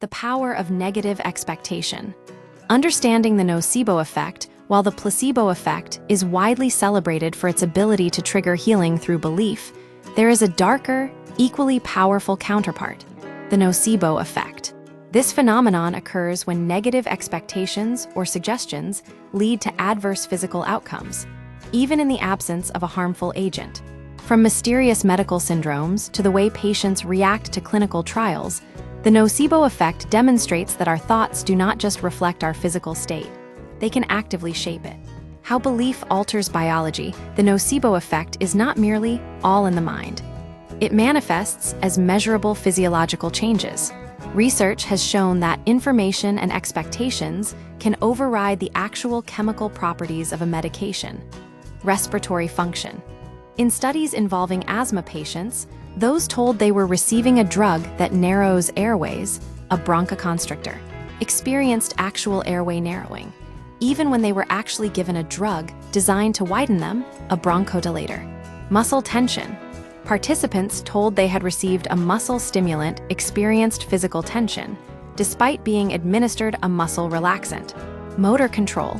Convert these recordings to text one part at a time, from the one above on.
The power of negative expectation. Understanding the nocebo effect, while the placebo effect is widely celebrated for its ability to trigger healing through belief, there is a darker, equally powerful counterpart, the nocebo effect. This phenomenon occurs when negative expectations or suggestions lead to adverse physical outcomes, even in the absence of a harmful agent. From mysterious medical syndromes to the way patients react to clinical trials, the nocebo effect demonstrates that our thoughts do not just reflect our physical state, they can actively shape it. How belief alters biology, the nocebo effect is not merely all in the mind. It manifests as measurable physiological changes. Research has shown that information and expectations can override the actual chemical properties of a medication. Respiratory function. In studies involving asthma patients, those told they were receiving a drug that narrows airways, a bronchoconstrictor, experienced actual airway narrowing, even when they were actually given a drug designed to widen them, a bronchodilator. Muscle tension. Participants told they had received a muscle stimulant experienced physical tension, despite being administered a muscle relaxant. Motor control.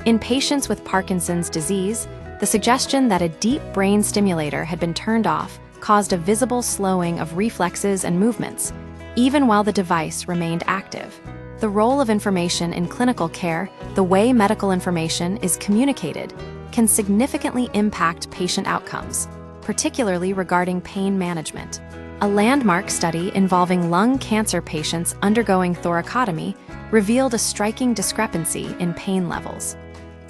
In patients with Parkinson's disease, the suggestion that a deep brain stimulator had been turned off caused a visible slowing of reflexes and movements, even while the device remained active. The role of information in clinical care, the way medical information is communicated, can significantly impact patient outcomes, particularly regarding pain management. A landmark study involving lung cancer patients undergoing thoracotomy revealed a striking discrepancy in pain levels.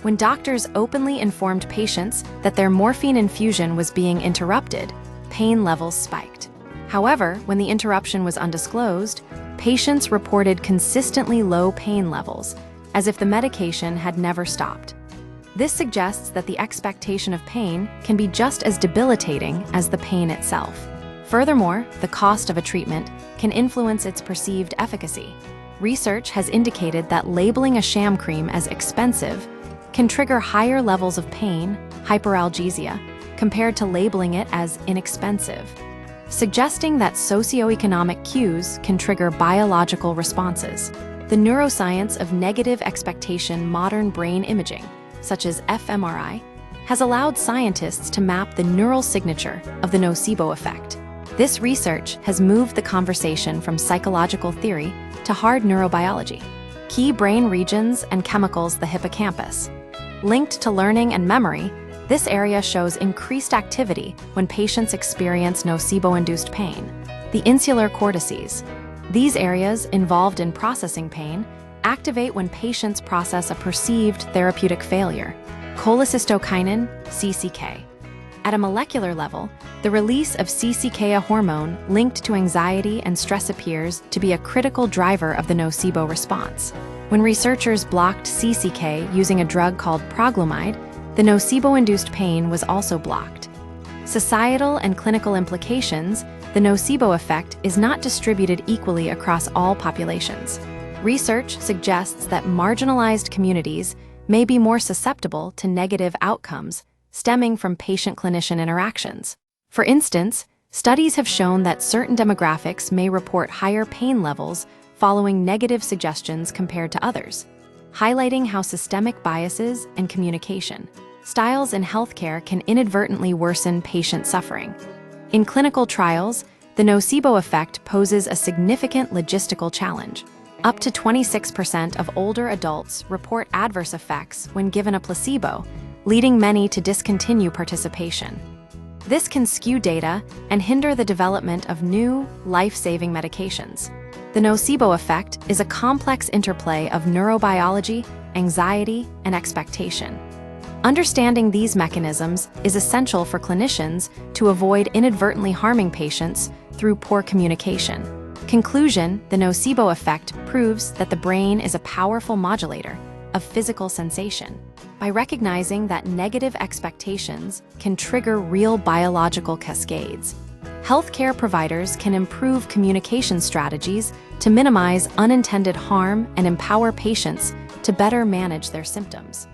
When doctors openly informed patients that their morphine infusion was being interrupted, pain levels spiked. However, when the interruption was undisclosed, patients reported consistently low pain levels, as if the medication had never stopped. This suggests that the expectation of pain can be just as debilitating as the pain itself. Furthermore, the cost of a treatment can influence its perceived efficacy. Research has indicated that labeling a sham cream as expensive can trigger higher levels of pain, hyperalgesia, compared to labeling it as inexpensive, suggesting that socioeconomic cues can trigger biological responses. The neuroscience of negative expectation modern brain imaging, such as fMRI, has allowed scientists to map the neural signature of the nocebo effect. This research has moved the conversation from psychological theory to hard neurobiology. Key brain regions and chemicals, the hippocampus. Linked to learning and memory, this area shows increased activity when patients experience nocebo-induced pain. The insular cortices. These areas involved in processing pain activate when patients process a perceived therapeutic failure. Cholecystokinin, CCK. At a molecular level, the release of CCK, a hormone linked to anxiety and stress, appears to be a critical driver of the nocebo response. When researchers blocked CCK using a drug called proglumide, the nocebo-induced pain was also blocked. Societal and clinical implications, the nocebo effect is not distributed equally across all populations. Research suggests that marginalized communities may be more susceptible to negative outcomes stemming from patient-clinician interactions. For instance, studies have shown that certain demographics may report higher pain levels following negative suggestions compared to others, highlighting how systemic biases and communication styles in healthcare can inadvertently worsen patient suffering. In clinical trials, the nocebo effect poses a significant logistical challenge. Up to 26% of older adults report adverse effects when given a placebo, leading many to discontinue participation. This can skew data and hinder the development of new, life-saving medications. The nocebo effect is a complex interplay of neurobiology, anxiety, and expectation. Understanding these mechanisms is essential for clinicians to avoid inadvertently harming patients through poor communication. Conclusion: the nocebo effect proves that the brain is a powerful modulator of physical sensation. By recognizing that negative expectations can trigger real biological cascades, healthcare providers can improve communication strategies to minimize unintended harm and empower patients to better manage their symptoms.